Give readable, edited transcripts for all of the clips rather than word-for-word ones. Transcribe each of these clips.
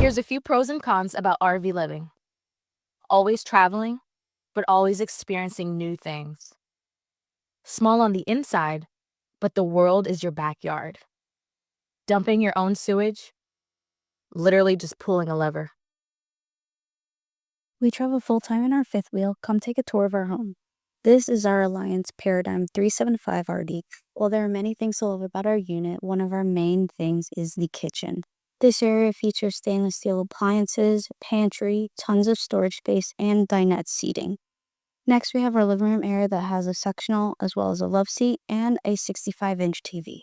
Here's a few pros and cons about RV living. Always traveling, but always experiencing new things. Small on the inside, but the world is your backyard. Dumping your own sewage, literally just pulling a lever. We travel full-time in our fifth wheel. Come take a tour of our home. This is our Alliance Paradigm 375 RD. While there are many things to love about our unit, one of our main things is the kitchen. This area features stainless steel appliances, pantry, tons of storage space, and dinette seating. Next, we have our living room area that has a sectional as well as a love seat and a 65-inch TV.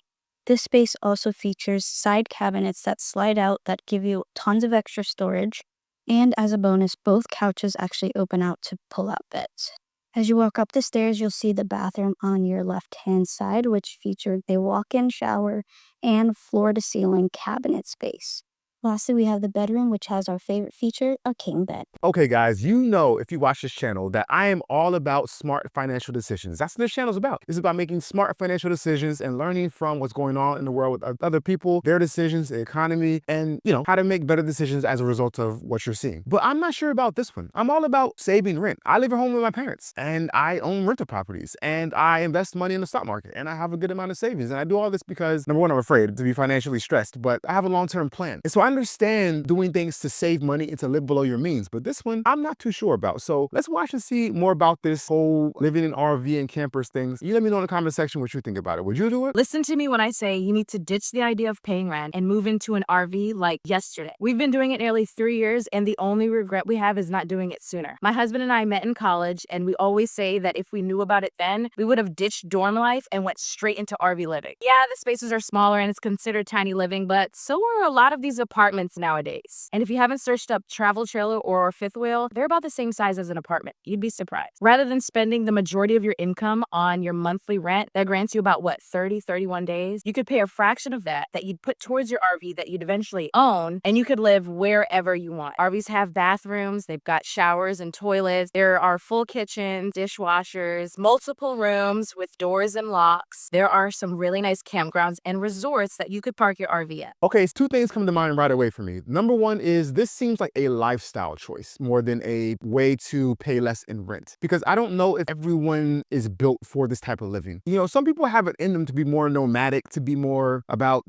This space also features side cabinets that slide out that give you tons of extra storage. And as a bonus, both couches actually open out to pull-out beds. As you walk up the stairs, you'll see the bathroom on your left-hand side, which featured a walk-in shower and floor-to-ceiling cabinet space. Lastly, we have the bedroom, which has our favorite feature, a king bed. Okay, guys, you know if you watch this channel that I am all about smart financial decisions. That's what this channel is about. It's about making smart financial decisions and learning from what's going on in the world with other people, their decisions, the economy, and how to make better decisions as a result of what you're seeing. But I'm not sure about this one. I'm all about saving rent. I live at home with my parents and I own rental properties and I invest money in the stock market and I have a good amount of savings. And I do all this because, number one, I'm afraid to be financially stressed, but I have a long-term plan. And so I understand doing things to save money and to live below your means, but this one I'm not too sure about. So let's watch and see more about this whole living in RV and campers things. You let me know in the comment section what you think about it. Would you do it? Listen to me when I say you need to ditch the idea of paying rent and move into an RV like yesterday. We've been doing it nearly 3 years, and the only regret we have is not doing it sooner. My husband and I met in college, and we always say that if we knew about it then, we would have ditched dorm life and went straight into RV living. Yeah, the spaces are smaller and it's considered tiny living, but so are a lot of these apartments nowadays. And if you haven't searched up travel trailer or fifth wheel, they're about the same size as an apartment. You'd be surprised. Rather than spending the majority of your income on your monthly rent that grants you about 31 days, you could pay a fraction of that you'd put towards your RV that you'd eventually own, and you could live wherever you want. RVs have bathrooms, they've got showers and toilets, there are full kitchens, dishwashers, multiple rooms with doors and locks. There are some really nice campgrounds and resorts that you could park your RV at. Okay, so two things come to mind right away for me. Number one is this seems like a lifestyle choice more than a way to pay less in rent, because I don't know if everyone is built for this type of living. Some people have it in them to be more nomadic, to be more about,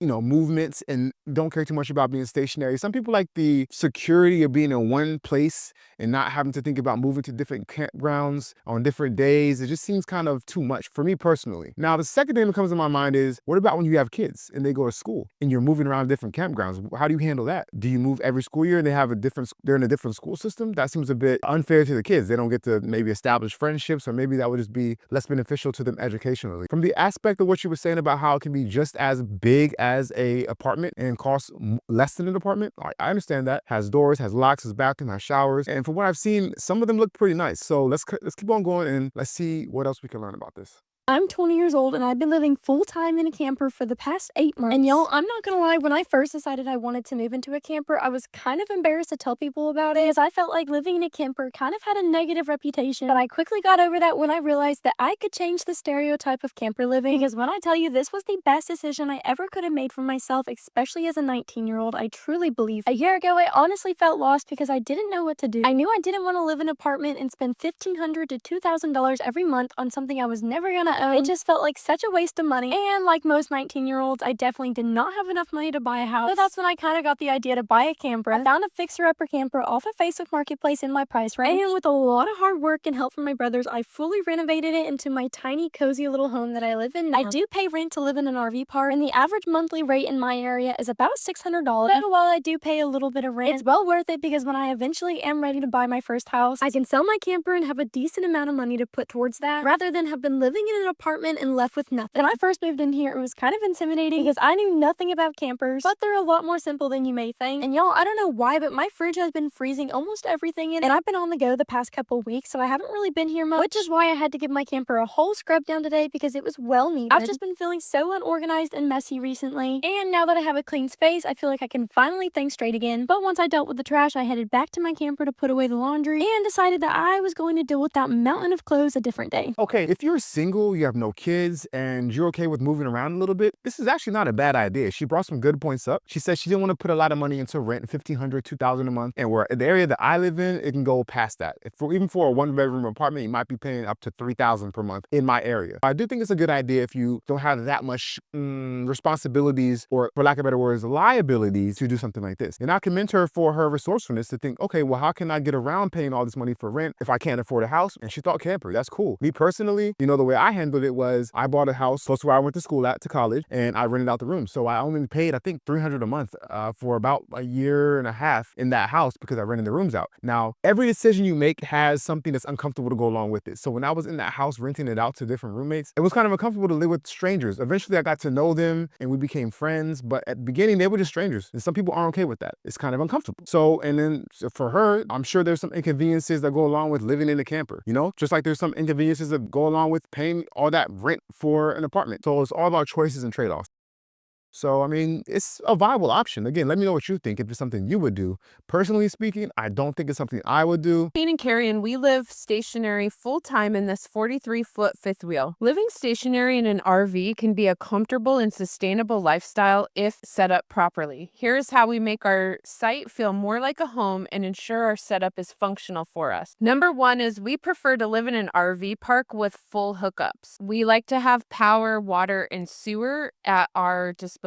movements and don't care too much about being stationary. Some people like the security of being in one place and not having to think about moving to different campgrounds on different days. It just seems kind of too much for me personally. Now, the second thing that comes to my mind is, what about when you have kids and they go to school and you're moving around different campgrounds? How do you handle that? Do you move every school year and they're in a different school system? That seems a bit unfair to the kids. They don't get to maybe establish friendships, or maybe that would just be less beneficial to them educationally. From the aspect of what you were saying about how it can be just as big as a apartment and cost less than an apartment, I understand that. Has doors, has locks, has bathroom, has showers. And from what I've seen, some of them look pretty nice. So let's keep on going and let's see what else we can learn about this. I'm 20 years old and I've been living full-time in a camper for the past 8 months. And y'all, I'm not gonna lie, when I first decided I wanted to move into a camper, I was kind of embarrassed to tell people about it, as I felt like living in a camper kind of had a negative reputation. But I quickly got over that when I realized that I could change the stereotype of camper living, because when I tell you this was the best decision I ever could have made for myself, especially as a 19-year-old, I truly believe. A year ago, I honestly felt lost because I didn't know what to do. I knew I didn't want to live in an apartment and spend $1,500 to $2,000 every month on something I was never gonna own. It just felt like such a waste of money, and like most 19-year-olds, I definitely did not have enough money to buy a house. So that's when I kind of got the idea to buy a camper. I found a fixer-upper camper off of Facebook Marketplace in my price range, and with a lot of hard work and help from my brothers, I fully renovated it into my tiny, cozy little home that I live in now. I do pay rent to live in an RV park, and the average monthly rate in my area is about $600. But while I do pay a little bit of rent, it's well worth it, because when I eventually am ready to buy my first house, I can sell my camper and have a decent amount of money to put towards that, rather than have been living in an apartment and left with nothing. When I first moved in here, it was kind of intimidating because I knew nothing about campers, but they're a lot more simple than you may think. And y'all, I don't know why, but my fridge has been freezing almost everything in, and I've been on the go the past couple weeks, so I haven't really been here much, which is why I had to give my camper a whole scrub down today, because it was well needed. I've just been feeling so unorganized and messy recently, and now that I have a clean space, I feel like I can finally think straight again. But once I dealt with the trash, I headed back to my camper to put away the laundry and decided that I was going to deal with that mountain of clothes a different day. Okay, if you're single, single, you have no kids, and you're okay with moving around a little bit, this is actually not a bad idea. She brought some good points up. She said she didn't want to put a lot of money into rent, $1,500, $2,000 a month, and where the area that I live in, it can go past that. Even for a one-bedroom apartment, you might be paying up to $3,000 per month in my area. I do think it's a good idea if you don't have that much responsibilities, or for lack of better words, liabilities, to do something like this. And I commend her for her resourcefulness to think, okay, well, how can I get around paying all this money for rent if I can't afford a house? And she thought camper. That's cool. Me personally, the way I handled it was I bought a house close to where I went to school to college, and I rented out the room. So I only paid, I think, $300 a month for about a year and a half in that house because I rented the rooms out. Now, every decision you make has something that's uncomfortable to go along with it. So when I was in that house renting it out to different roommates, it was kind of uncomfortable to live with strangers. Eventually, I got to know them and we became friends. But at the beginning, they were just strangers. And some people aren't okay with that. It's kind of uncomfortable. So for her, I'm sure there's some inconveniences that go along with living in a camper, just like there's some inconveniences that go along with paying all that rent for an apartment. So it's all about choices and trade-offs. So, I mean, it's a viable option. Again, let me know what you think, if it's something you would do. Personally speaking, I don't think it's something I would do. Shane and Carrie, and we live stationary full-time in this 43-foot fifth wheel. Living stationary in an RV can be a comfortable and sustainable lifestyle if set up properly. Here's how we make our site feel more like a home and ensure our setup is functional for us. Number one is we prefer to live in an RV park with full hookups. We like to have power, water, and sewer at our disposal.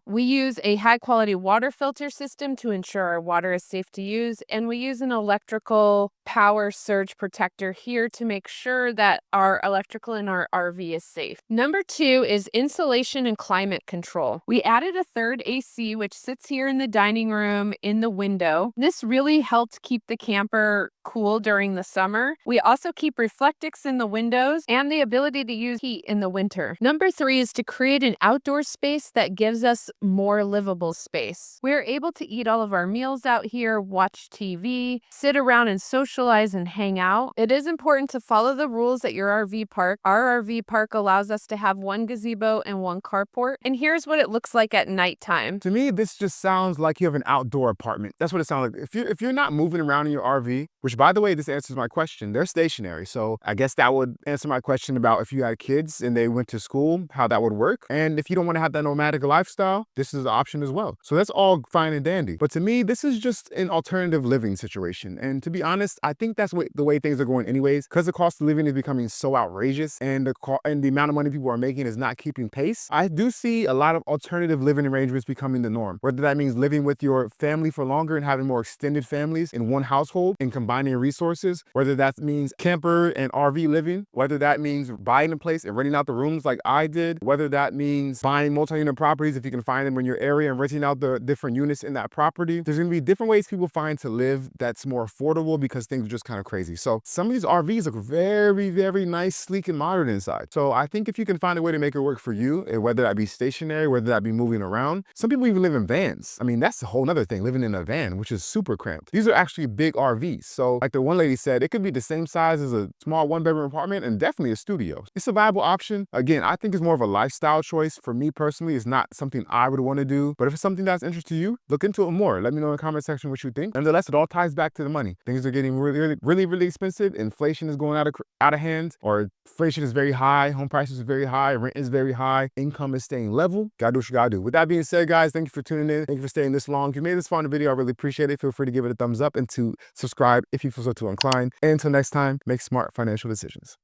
We use a high-quality water filter system to ensure our water is safe to use, and we use an electrical power surge protector here to make sure that our electrical in our RV is safe. Number two is insulation and climate control. We added a third AC, which sits here in the dining room in the window. This really helped keep the camper cool during the summer. We also keep reflectix in the windows and the ability to use heat in the winter. Number three is to create an outdoor space that gives us more livable space. We're able to eat all of our meals out here, watch TV, sit around and socialize and hang out. It is important to follow the rules at your RV park. Our RV park allows us to have one gazebo and one carport. And here's what it looks like at nighttime. To me, this just sounds like you have an outdoor apartment. That's what it sounds like. If you're not moving around in your RV, which by the way, this answers my question. They're stationary. So I guess that would answer my question about if you had kids and they went to school, how that would work. And if you don't want to have that nomadic lifestyle, this is an option as well. So that's all fine and dandy. But to me, this is just an alternative living situation. And to be honest, I think that's the way things are going anyways, because the cost of living is becoming so outrageous and the amount of money people are making is not keeping pace. I do see a lot of alternative living arrangements becoming the norm, whether that means living with your family for longer and having more extended families in one household and combining resources, whether that means camper and RV living, whether that means buying a place and renting out the rooms like I did, whether that means buying multi-unit properties if you can find them in your area and renting out the different units in that property. There's going to be different ways people find to live that's more affordable because things are just kind of crazy. So some of these RVs look very, very nice, sleek, and modern inside. So I think if you can find a way to make it work for you, and whether that be stationary, whether that be moving around, some people even live in vans. I mean, that's a whole nother thing, living in a van, which is super cramped. These are actually big RVs. So like the one lady said, it could be the same size as a small one-bedroom apartment and definitely a studio. It's a viable option. Again, I think it's more of a lifestyle choice. For me personally, it's not something I would want to do. But if it's something that's interesting to you, look into it more. Let me know in the comment section what you think. Nonetheless, it all ties back to the money. Things are getting really expensive. Inflation is going out of hand, or inflation is very high. Home prices are very high. Rent is very high. Income is staying level. Gotta do what you gotta do. With that being said, guys, thank you for tuning in. Thank you for staying this long. If you made this far in the video, I really appreciate it. Feel free to give it a thumbs up and to subscribe if you feel so inclined. And until next time, make smart financial decisions.